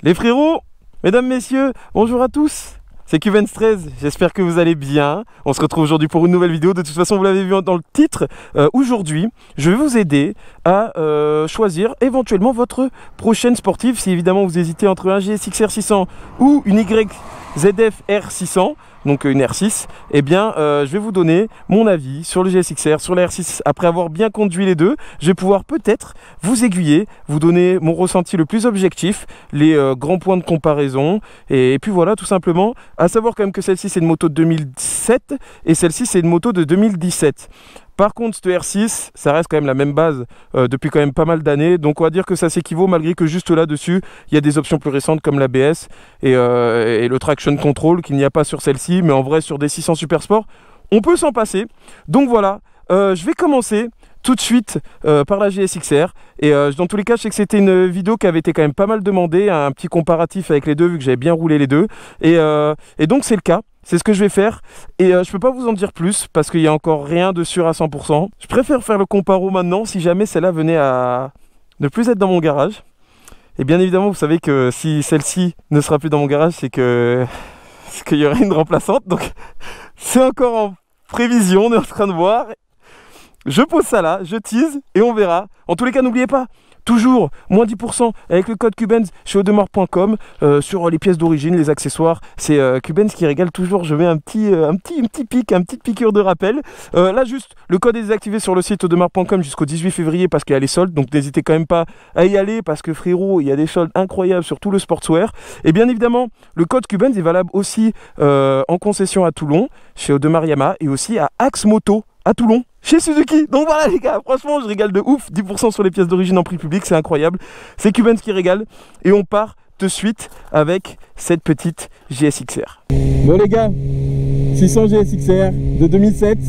Les frérots, mesdames, messieurs, bonjour à tous. C'est Cubens 13, j'espère que vous allez bien. On se retrouve aujourd'hui pour une nouvelle vidéo. De toute façon, vous l'avez vu dans le titre. Aujourd'hui, je vais vous aider à choisir éventuellement votre prochaine sportive. Si évidemment vous hésitez entre un GSX-R 600 ou une YZF R 600, donc une R6, eh bien je vais vous donner mon avis sur le GSX-R, sur la R6. Après avoir bien conduit les deux, je vais pouvoir peut-être vous aiguiller, vous donner mon ressenti le plus objectif, les grands points de comparaison, et puis voilà, tout simplement. À savoir quand même que celle-ci c'est une moto de 2007 et celle-ci c'est une moto de 2017. Par contre, ce R6, ça reste quand même la même base depuis quand même pas mal d'années. Donc on va dire que ça s'équivaut, malgré que juste là-dessus, il y a des options plus récentes comme l'ABS et le traction control qu'il n'y a pas sur celle-ci. Mais en vrai, sur des 600 Super Sport, on peut s'en passer. Donc voilà, je vais commencer tout de suite par la GSX-R. Et dans tous les cas, je sais que c'était une vidéo qui avait été quand même pas mal demandée, un petit comparatif avec les deux, vu que j'avais bien roulé les deux. Et donc c'est le cas. C'est ce que je vais faire et je peux pas vous en dire plus parce qu'il n'y a encore rien de sûr à 100%. Je préfère faire le comparo maintenant si jamais celle-là venait à ne plus être dans mon garage. Et bien évidemment, vous savez que si celle-ci ne sera plus dans mon garage, c'est qu'il y aurait une remplaçante. Donc c'est encore en prévision, on est en train de voir. Je pose ça là, je tease et on verra. En tous les cas, n'oubliez pas, toujours moins 10% avec le code Cubens chez audemars.com sur les pièces d'origine, les accessoires. C'est Cubens qui régale toujours. Je mets une petite piqûre de rappel. Là juste, le code est désactivé sur le site audemars.com jusqu'au 18 février parce qu'il y a les soldes. Donc n'hésitez quand même pas à y aller parce que frérot, il y a des soldes incroyables sur tout le sportswear. Et bien évidemment, le code Cubens est valable aussi en concession à Toulon, chez Audemars Yamaha et aussi à Axe Moto à Toulon, chez Suzuki. Donc voilà les gars, franchement je régale de ouf. 10% sur les pièces d'origine en prix public, c'est incroyable. C'est Cubens qui régale. Et on part de suite avec cette petite GSX-R. Bon les gars, 600 GSX-R de 2007.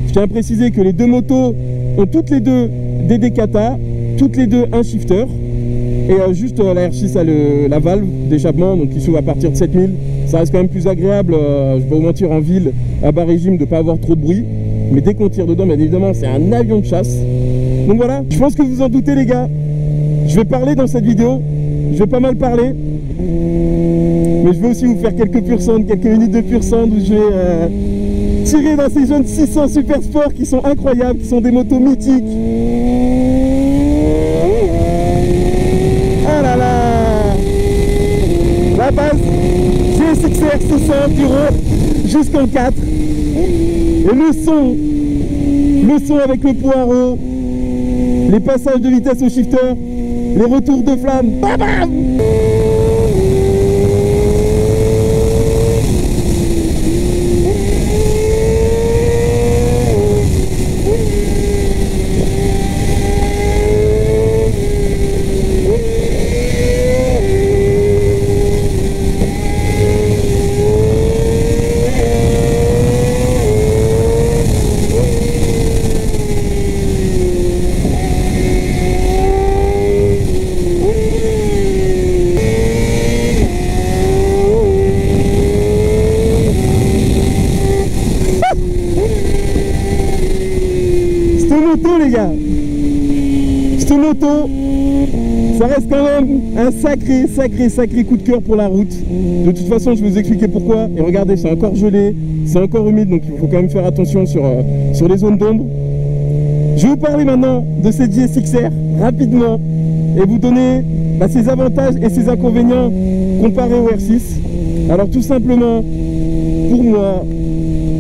Je tiens à préciser que les deux motos ont toutes les deux des Dekata, toutes les deux un shifter. Et juste la R6 a la valve d'échappement, donc qui s'ouvre à partir de 7000. Ça reste quand même plus agréable, je vais pas vous mentir, en ville, à bas régime, de ne pas avoir trop de bruit. Mais dès qu'on tire dedans, bien évidemment, c'est un avion de chasse. Donc voilà, je pense que vous en doutez les gars. Je vais parler dans cette vidéo, je vais pas mal parler. Mais je vais aussi vous faire quelques pur sound, quelques minutes de pur sound où je vais tirer dans ces jeunes 600 Super Sport qui sont incroyables, qui sont des motos mythiques. Ah là là, la base GSX-R 600 qui roule jusqu'en 4. Et le son avec le poireau, les passages de vitesse au shifter, les retours de flamme, bam bam. Les gars, cette moto, ça reste quand même un sacré coup de cœur pour la route. De toute façon, je vais vous expliquer pourquoi. Et regardez, c'est encore gelé, c'est encore humide, donc il faut quand même faire attention sur les zones d'ombre. Je vais vous parler maintenant de cette GSX-R rapidement et vous donner ses avantages et ses inconvénients comparés au R6. Alors tout simplement, pour moi,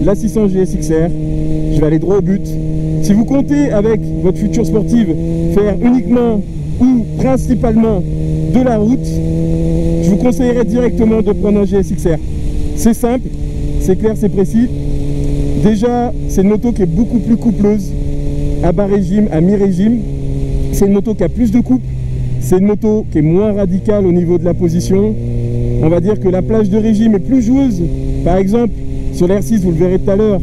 la 600 GSX-R, je vais aller droit au but. Si vous comptez avec votre future sportive faire uniquement ou principalement de la route, je vous conseillerais directement de prendre un GSX-R. C'est simple, c'est clair, c'est précis. Déjà, c'est une moto qui est beaucoup plus coupleuse, à bas régime, à mi-régime. C'est une moto qui a plus de couple. C'est une moto qui est moins radicale au niveau de la position. On va dire que la plage de régime est plus joueuse. Par exemple, sur l'R6, vous le verrez tout à l'heure,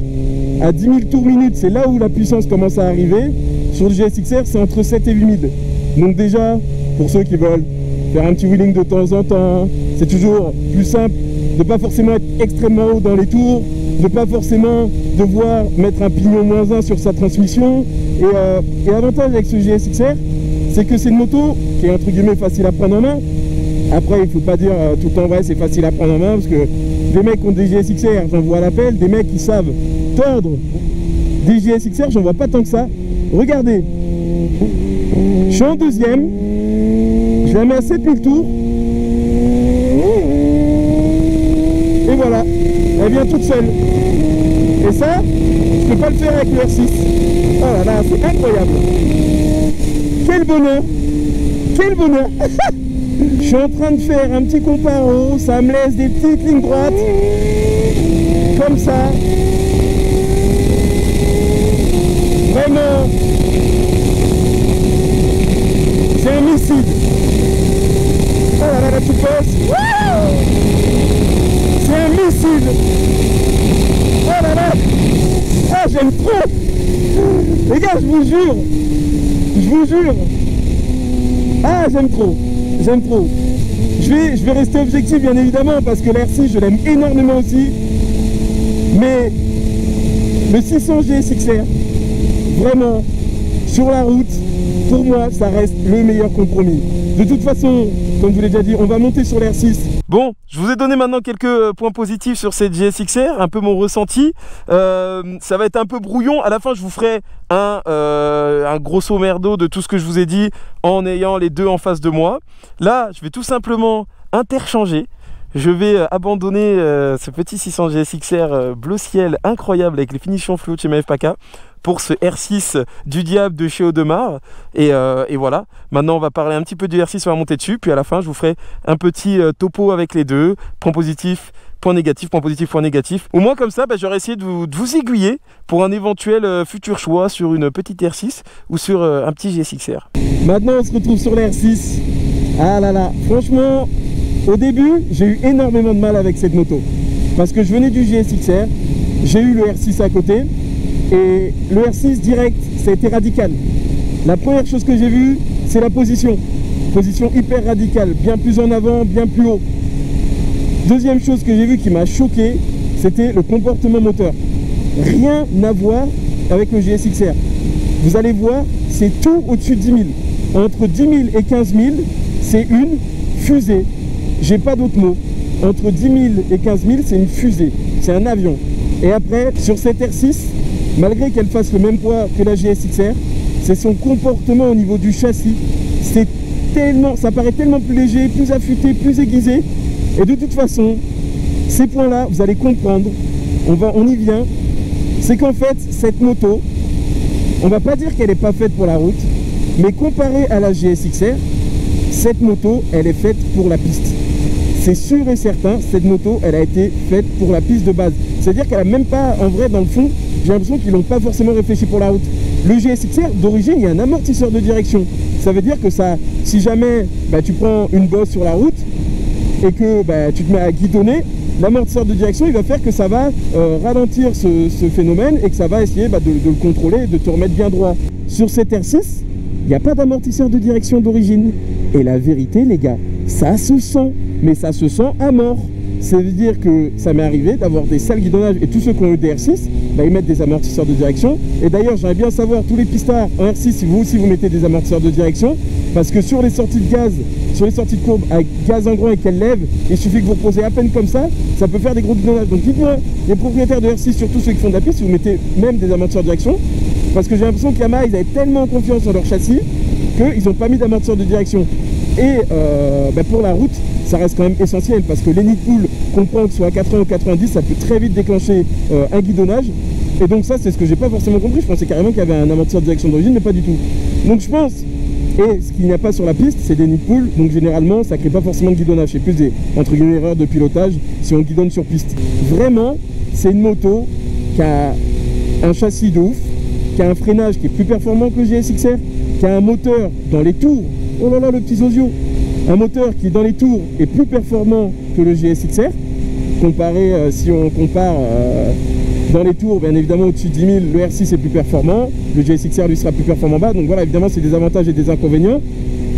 à 10 000 tours minute, c'est là où la puissance commence à arriver. Sur le GSX-R, c'est entre 7 et 8000. Donc déjà, pour ceux qui veulent faire un petit wheeling de temps en temps, c'est toujours plus simple de ne pas forcément être extrêmement haut dans les tours, de ne pas forcément devoir mettre un pignon -1 sur sa transmission. Et l'avantage avec ce GSX-R, c'est que c'est une moto qui est entre guillemets facile à prendre en main. Après, il faut pas dire tout le temps ouais, c'est facile à prendre en main, parce que des mecs qui ont des GSXR, j'en vois à l'appel, des mecs qui savent tordre des GSXR, j'en vois pas tant que ça. Regardez, je suis en deuxième, je la mets à 7000 tours, et voilà, elle vient toute seule. Et ça, je peux pas le faire avec le R6. Oh là là, c'est incroyable. Quel bonheur. Quel bonheur. Je suis en train de faire un petit comparo, ça me laisse des petites lignes droites, comme ça. Vraiment, c'est un missile. Oh là là, la petite bosse. C'est un missile. Oh là là. Ah, j'aime trop. Les gars, je vous jure. Ah, j'aime trop. J'aime trop. Je vais rester objectif, bien évidemment, parce que l'R6, je l'aime énormément aussi. Mais le 600 GSXR, vraiment, sur la route, pour moi, ça reste le meilleur compromis. De toute façon, comme je vous l'ai déjà dit, on va monter sur l'R6. Bon, je vous ai donné maintenant quelques points positifs sur cette GSXR, un peu mon ressenti. Ça va être un peu brouillon. À la fin, je vous ferai un grosso merdo de tout ce que je vous ai dit en ayant les deux en face de moi. Là, je vais tout simplement interchanger. Je vais abandonner ce petit 600 GSXR bleu ciel incroyable avec les finitions fluo de chez MFPACA pour ce R6 du diable de chez Audemars. Et voilà, maintenant on va parler un petit peu du R6, on va monter dessus, puis à la fin je vous ferai un petit topo avec les deux, point positif, point négatif, point positif, point négatif. Au moins comme ça, j'aurais essayé de vous aiguiller pour un éventuel futur choix sur une petite R6 ou sur un petit GSXR. Maintenant on se retrouve sur la R6. Ah là là, franchement, au début j'ai eu énormément de mal avec cette moto. Parce que je venais du GSXR, j'ai eu le R6 à côté. Et le R6 direct, ça a été radical. La première chose que j'ai vue, c'est la position. Position hyper radicale, bien plus en avant, bien plus haut. Deuxième chose que j'ai vue qui m'a choqué, c'était le comportement moteur. Rien à voir avec le GSXR. Vous allez voir, c'est tout au-dessus de 10 000. Entre 10 000 et 15 000, c'est une fusée. J'ai pas d'autre mot. Entre 10 000 et 15 000, c'est une fusée. C'est un avion. Et après, sur cette R6, malgré qu'elle fasse le même poids que la GSXR, c'est son comportement au niveau du châssis. C'est tellement, ça paraît tellement plus léger, plus affûté, plus aiguisé. Et de toute façon, ces points-là, vous allez comprendre, on y vient. C'est qu'en fait, cette moto, on va pas dire qu'elle n'est pas faite pour la route, mais comparée à la GSXR, cette moto, elle est faite pour la piste. C'est sûr et certain, cette moto, elle a été faite pour la piste de base. C'est-à-dire qu'elle n'a même pas, en vrai, dans le fond, j'ai l'impression qu'ils n'ont pas forcément réfléchi pour la route. Le GSXR, d'origine, il y a un amortisseur de direction. Ça veut dire que ça, si jamais tu prends une bosse sur la route et que tu te mets à guidonner, l'amortisseur de direction, il va faire que ça va ralentir ce phénomène et que ça va essayer de le contrôler et de te remettre bien droit. Sur cette R6, il n'y a pas d'amortisseur de direction d'origine. Et la vérité, les gars, ça se sent, mais ça se sent à mort. Ça veut dire que ça m'est arrivé d'avoir des sales guidonnages, et tous ceux qui ont eu des R6, ils mettent des amortisseurs de direction. Et d'ailleurs, j'aimerais bien savoir, tous les pistards en R6, si vous aussi vous mettez des amortisseurs de direction, parce que sur les sorties de gaz, sur les sorties de courbe avec gaz en grand et qu'elle lève, il suffit que vous posez à peine comme ça peut faire des gros guidonnages. Donc dites-moi, les propriétaires de R6, surtout ceux qui font de la piste, si vous mettez même des amortisseurs de direction, parce que j'ai l'impression que Yamaha, ils avaient tellement confiance en leur châssis qu'ils n'ont pas mis d'amortisseur de direction. Et pour la route, ça reste quand même essentiel, parce que les nids de poule, qu'on prend que ce soit à 80 ou 90, ça peut très vite déclencher un guidonnage. Et donc ça, c'est ce que j'ai pas forcément compris. Je pensais carrément qu'il y avait un amortisseur de direction d'origine, mais pas du tout. Donc je pense, et ce qu'il n'y a pas sur la piste, c'est des nids de poule. Donc généralement, ça crée pas forcément de guidonnage. C'est plus des, entre guillemets, erreurs de pilotage si on guidonne sur piste. Vraiment, c'est une moto qui a un châssis de ouf, qui a un freinage qui est plus performant que le GSXR, qui a un moteur dans les tours. Oh là là, le petit zozio. Un moteur qui dans les tours est plus performant que le GSXR, comparé, si on compare dans les tours, bien évidemment au-dessus de 10 000, le R6 est plus performant, le GSXR lui sera plus performant bas, donc voilà, évidemment c'est des avantages et des inconvénients.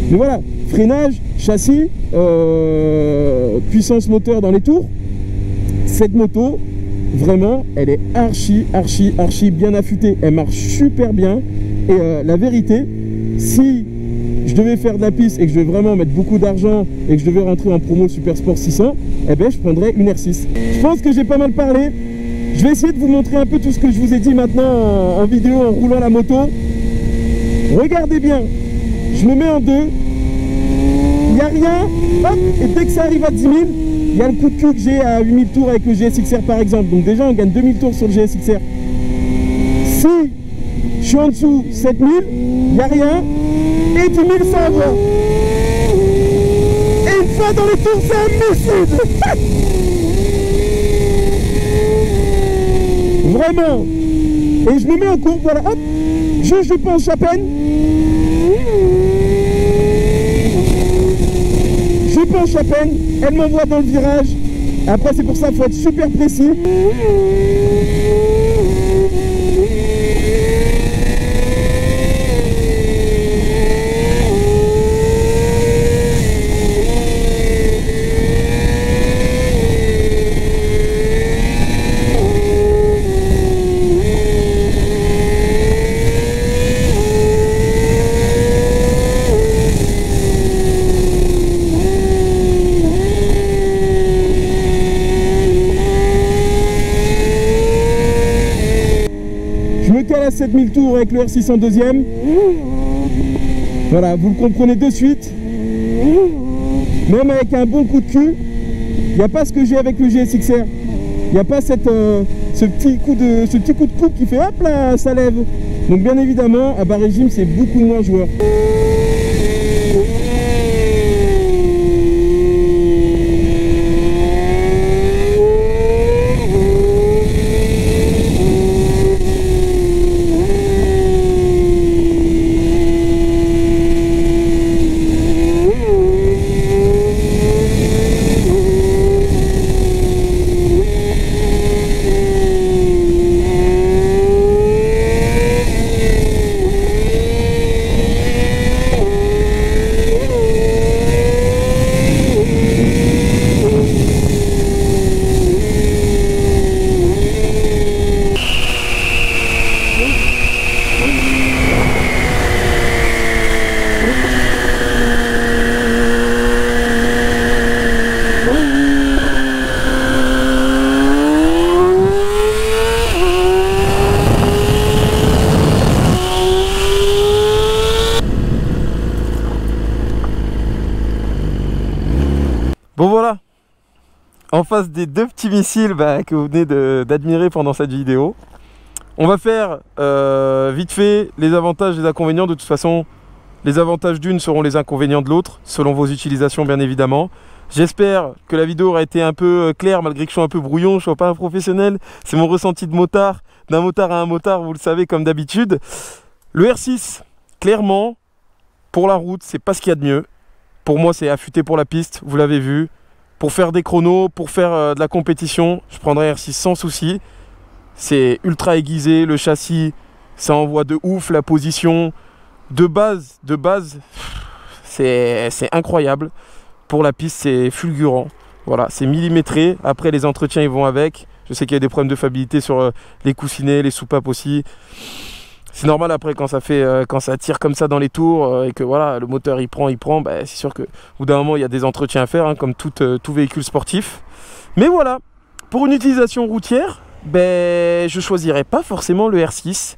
Mais voilà, freinage, châssis, puissance moteur dans les tours, cette moto, vraiment, elle est archi bien affûtée, elle marche super bien, et la vérité, si je devais faire de la piste et que je devais vraiment mettre beaucoup d'argent et que je devais rentrer en promo Super Sport 600, eh ben je prendrais une R6. Je pense que j'ai pas mal parlé. Je vais essayer de vous montrer un peu tout ce que je vous ai dit maintenant en vidéo en roulant la moto. Regardez bien, je me mets en deux, il n'y a rien, hop, et dès que ça arrive à 10 000, il y a le coup de cul que j'ai à 8000 tours avec le GSXR par exemple. Donc déjà on gagne 2000 tours sur le GSXR. Si je suis en dessous 7000, il n'y a rien, et 10 000 ça envoie. Et une fois dans les tours, c'est un missile. Vraiment. Et je me mets en courbe, voilà, hop, je penche à peine. Je penche à peine, elle m'envoie dans le virage. Après c'est pour ça qu'il faut être super précis. À 7000 tours avec le R6 en deuxième. Voilà, vous le comprenez de suite. Même avec un bon coup de cul, il n'y a pas ce que j'ai avec le GSXR. Il n'y a pas ce petit coup de coupe qui fait hop là, ça lève. Donc bien évidemment, à bas régime, c'est beaucoup moins joueur. Bon voilà, en face des deux petits missiles que vous venez d'admirer pendant cette vidéo, on va faire vite fait les avantages et les inconvénients. De toute façon, les avantages d'une seront les inconvénients de l'autre, selon vos utilisations bien évidemment. J'espère que la vidéo aura été un peu claire, malgré que je sois un peu brouillon, je ne sois pas un professionnel. C'est mon ressenti de motard, d'un motard à un motard, vous le savez comme d'habitude. Le R6, clairement, pour la route, c'est pas ce qu'il y a de mieux. Pour moi, c'est affûté pour la piste, vous l'avez vu. Pour faire des chronos, pour faire de la compétition, je prendrai R6 sans souci. C'est ultra aiguisé, le châssis, ça envoie de ouf, la position. De base, c'est incroyable. Pour la piste, c'est fulgurant. Voilà, c'est millimétré. Après, les entretiens, ils vont avec. Je sais qu'il y a des problèmes de fiabilité sur les coussinets, les soupapes aussi. C'est normal après quand ça tire comme ça dans les tours et que voilà le moteur il prend, c'est sûr que au bout d'un moment il y a des entretiens à faire comme tout véhicule sportif. Mais voilà, pour une utilisation routière, je choisirais pas forcément le R6.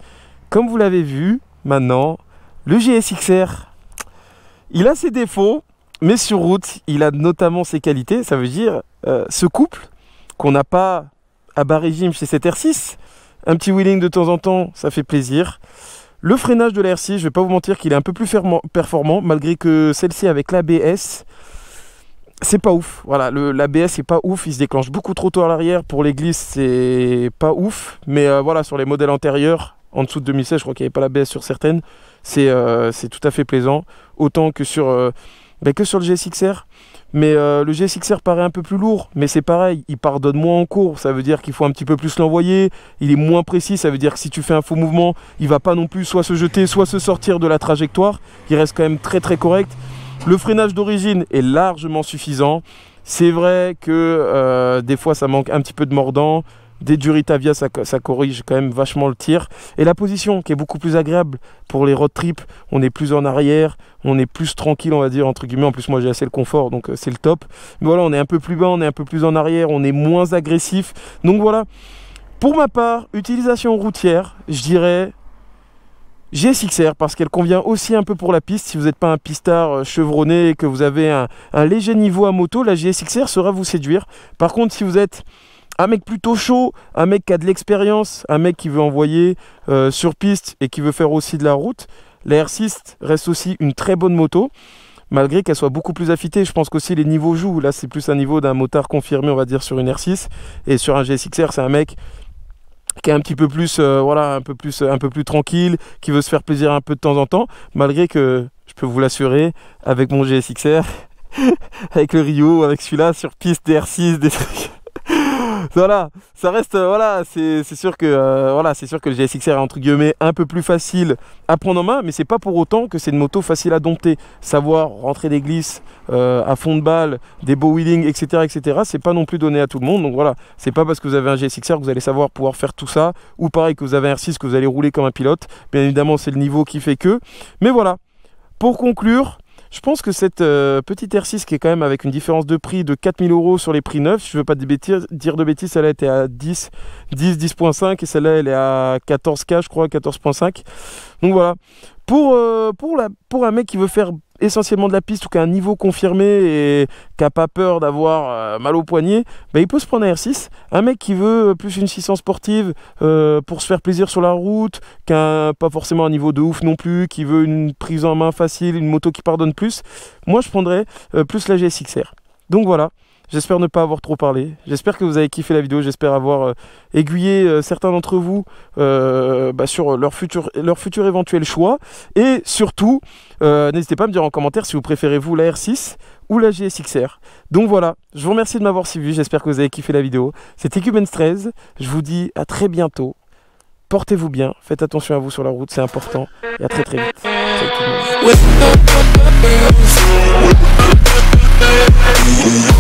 Comme vous l'avez vu maintenant, le GSXR, il a ses défauts, mais sur route, il a notamment ses qualités. Ça veut dire ce couple qu'on n'a pas à bas régime chez cette R6. Un petit wheeling de temps en temps, ça fait plaisir. Le freinage de la R6, je vais pas vous mentir qu'il est un peu plus performant, malgré que celle-ci avec l'ABS, c'est pas ouf. Voilà, l'ABS est pas ouf, il se déclenche beaucoup trop tôt à l'arrière. Pour les glisses, c'est pas ouf. Mais voilà, sur les modèles antérieurs, en dessous de 2016, je crois qu'il n'y avait pas l'ABS sur certaines, c'est tout à fait plaisant. Autant que sur le GSXR. Mais le GSXR paraît un peu plus lourd, mais c'est pareil, il pardonne moins en cours, ça veut dire qu'il faut un petit peu plus l'envoyer, il est moins précis, ça veut dire que si tu fais un faux mouvement, il va pas non plus soit se jeter, soit se sortir de la trajectoire, il reste quand même très très correct. Le freinage d'origine est largement suffisant, c'est vrai que des fois ça manque un petit peu de mordant, des Duritavia, ça corrige quand même vachement le tir. Et la position qui est beaucoup plus agréable pour les road trips, on est plus en arrière, on est plus tranquille, on va dire, entre guillemets. En plus, moi j'ai assez le confort, donc c'est le top. Mais voilà, on est un peu plus bas, on est un peu plus en arrière, on est moins agressif. Donc voilà, pour ma part, utilisation routière, je dirais GSX-R, parce qu'elle convient aussi un peu pour la piste. Si vous n'êtes pas un pistard chevronné et que vous avez un léger niveau à moto, la GSX-R saura vous séduire. Par contre, si vous êtes un mec plutôt chaud, un mec qui a de l'expérience, un mec qui veut envoyer sur piste et qui veut faire aussi de la route, la R6 reste aussi une très bonne moto, malgré qu'elle soit beaucoup plus affûtée. Je pense qu'aussi les niveaux jouent. Là, c'est plus un niveau d'un motard confirmé, on va dire, sur une R6. Et sur un GSX-R, c'est un mec qui est un petit peu plus, voilà, un peu plus tranquille, qui veut se faire plaisir un peu de temps en temps, malgré que, je peux vous l'assurer, avec mon GSX-R, avec le Rio, avec celui-là, sur piste des R6, des trucs... Voilà, ça reste, voilà, c'est sûr que, voilà, c'est sûr que le GSX-R est entre guillemets un peu plus facile à prendre en main, mais c'est pas pour autant que c'est une moto facile à dompter. Savoir rentrer des glisses à fond de balle, des beaux wheelings, etc., c'est pas non plus donné à tout le monde. Donc voilà, c'est pas parce que vous avez un GSX-R que vous allez savoir pouvoir faire tout ça, ou pareil que vous avez un R6 que vous allez rouler comme un pilote. Bien évidemment, c'est le niveau qui fait que. Mais voilà, pour conclure, je pense que cette petite R6 qui est quand même avec une différence de prix de 4 000 € sur les prix neufs, si je ne veux pas dire de bêtises, celle-là était à 10,5 et celle-là elle est à 14K je crois, 14,5. Donc voilà, pour un mec qui veut faire essentiellement de la piste ou qui a un niveau confirmé et qui n'a pas peur d'avoir mal au poignet, bah, il peut se prendre un R6. Un mec qui veut plus une 600 sportive pour se faire plaisir sur la route, qui n'a pas forcément un niveau de ouf non plus, qui veut une prise en main facile, une moto qui pardonne plus, moi je prendrais plus la GSX-R. Donc voilà, j'espère ne pas avoir trop parlé, j'espère que vous avez kiffé la vidéo, j'espère avoir aiguillé certains d'entre vous sur leur futur éventuel choix. Et surtout, n'hésitez pas à me dire en commentaire si vous préférez vous la R6 ou la GSX-R. Donc voilà, je vous remercie de m'avoir suivi, j'espère que vous avez kiffé la vidéo. C'était Cubenz13, je vous dis à très bientôt. Portez-vous bien, faites attention à vous sur la route, c'est important. Et à très très vite. Salut tout le monde.